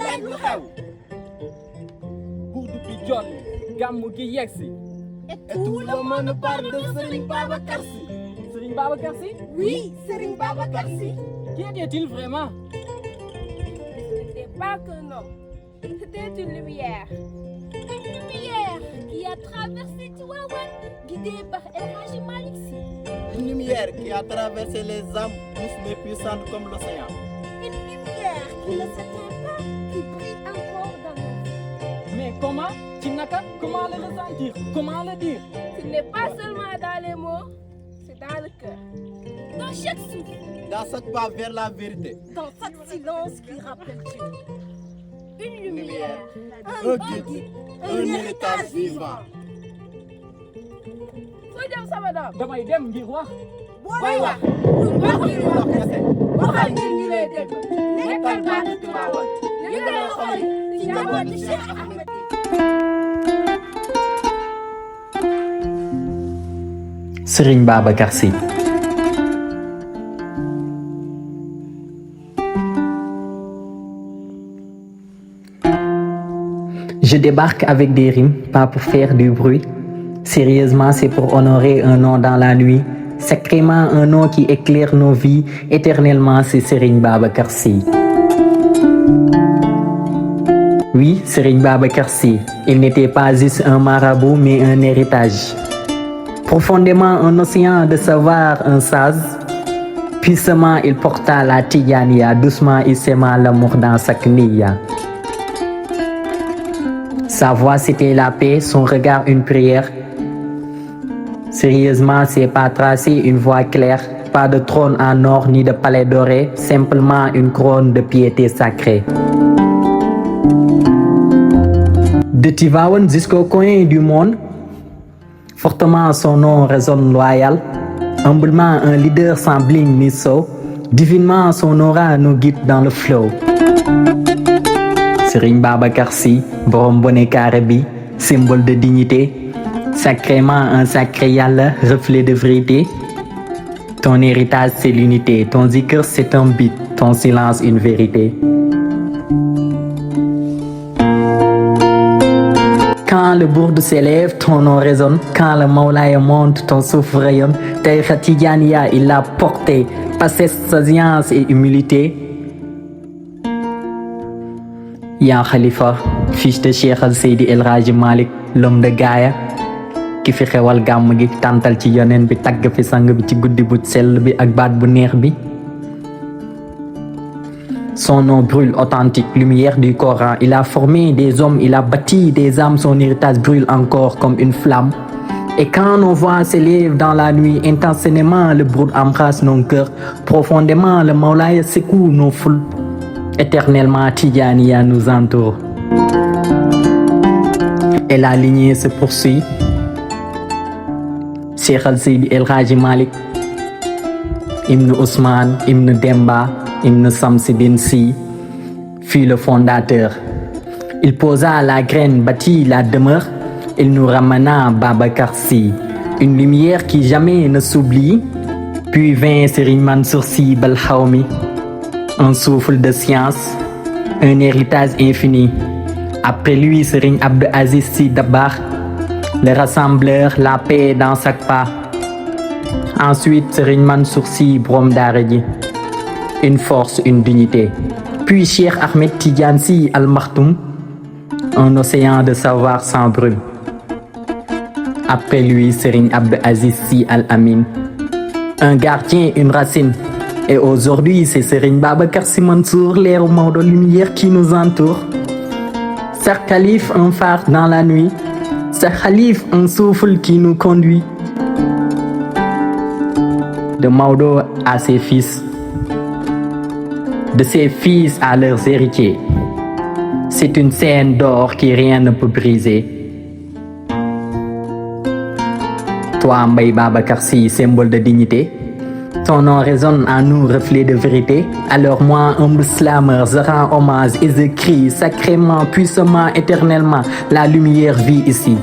tey lu xew Burdu bi jot gàmmu gi yegsi et tout le monde parle de Serigne Babacar Sy. Serigne Babacar Sy? Oui, Serigne Babacar Sy. Qui était-il vraiment? Ce n'était pas qu'un homme, c'était une lumière. Une lumière qui a traversé Tivaouane, guidée par El Hadji Malick Sy. Une lumière qui a traversé les âmes douces mais puissantes comme l'océan. Une lumière qui ne s'éteint pas, qui brille encore dans nos vies. Mais comment? Chinaka, comment le ressentir? Comment le dire? Ce n'est pas seulement dans les mots, c'est dans le cœur. Dans chaque souffle, Dans chaque pas vers la vérité. dans chaque silence qui rappelle Dieu. Une lumière, Un guide, un héritage vivant. fooy dem sama doom. damay dem ngir wax. booy wax waxuñu wax kese waxal ngir ñu lay dégg nekkal baatu Tivaouane yëngal xol yi ci njabootu Cheikh Ahmed. Serigne Babacar Sy. Je débarque avec des rimes, pas pour faire du bruit. Sérieusement, c'est pour honorer un nom dans la nuit. Sacrément, un nom qui éclaire nos vies. Éternellement, c'est Serigne Babacar Sy. Oui, Serigne Babacar Sy. Il n'était pas juste un marabout, mais un héritage. Profondément un océan de savoir, un sage. Puissamment, il porta la Tidjaniya. Doucement, il sema l'amour dans chaque niya. Sa voix, c'était la paix, son regard, une prière. Sérieusement, c'est pas tracé une voie claire. Pas de trône en or ni de palais doré, simplement une couronne de piété sacrée. De Tivaouane jusqu'au coin du monde, fortement son nom résonne loyal. Humblement un leader sans bling ni so. Divinement son aura nous guide dans le flow. Serigne Babacar Sy, borom bonnet carré bi, symbole de dignité. Sacrément un sacré yàlla, reflet de vérité. Ton héritage c'est l'unité, ton zikr c'est un beat, ton silence une vérité. Quand le bourde s'élève, ton nom résonne. Quand le Maulaya monte, ton souffle rayonne. Tariqa Tidjaniya, il l'a porté. Passesse, science et humilité. Ya Khalifa, fils de Cheikh Al Seydi El Hadji Malick, l'homme de Gaaya. ki fi xewal gàmm gi tàntal ci yoneen bi tagg fi sang bi ci guddi bu sell bi ak baat bu neex bi. Son nom brûle authentique, lumière du Coran. Il a formé des hommes, il a bâti des âmes. Son héritage brûle encore comme une flamme. Et quand nos voix s'élèvent dans la nuit, intensément le broud embrasse nos cœurs. Profondément le Maulaya secoue nos foules. Éternellement Tidjaniya nous entoure. Et la lignée se poursuit. Cheikh Al Seydi El Hadji Malick, Ibn Ousmane, Ibn Demba, Ibn Samsidine Sy, fut le fondateur. Il posa la graine, bâtit la demeure. Il nous ramena Babacar Sy, une lumière qui jamais ne s'oublie. Puis vint Serigne Mansour Sy Balxawmi, un souffle de science, un héritage infini. Après lui, Serigne Abdou Aziz Sy Dabakh, le rassembleur, la paix dans chaque pas. Ensuite, Serigne Mansour Sy Borom Daara J, une force, une dignité. Puis Cheikh Ahmed Tidiane Sy Al Maktoum, un océan de savoir sans brume. Après lui, Serigne Abdou Aziz Sy Al Amin, un gardien, une racine. Et aujourd'hui, c'est Serigne Babacar Sy Mansour, leeru Maodo, lumière qui nous entoure. Sa khalife, un phare dans la nuit. Sa khalife, un souffle qui nous conduit. De Maodo à ses fils, de ses fils à leurs héritiers. C'est une scène d'or qui rien ne peut briser. Toi, Mbaye Babacar Sy, symbole de dignité, ton nom résonne en nous, reflet de vérité. Alors moi, humble slammer, je rends hommage et je crie sacrément, puissamment, éternellement, la lumière vit ici.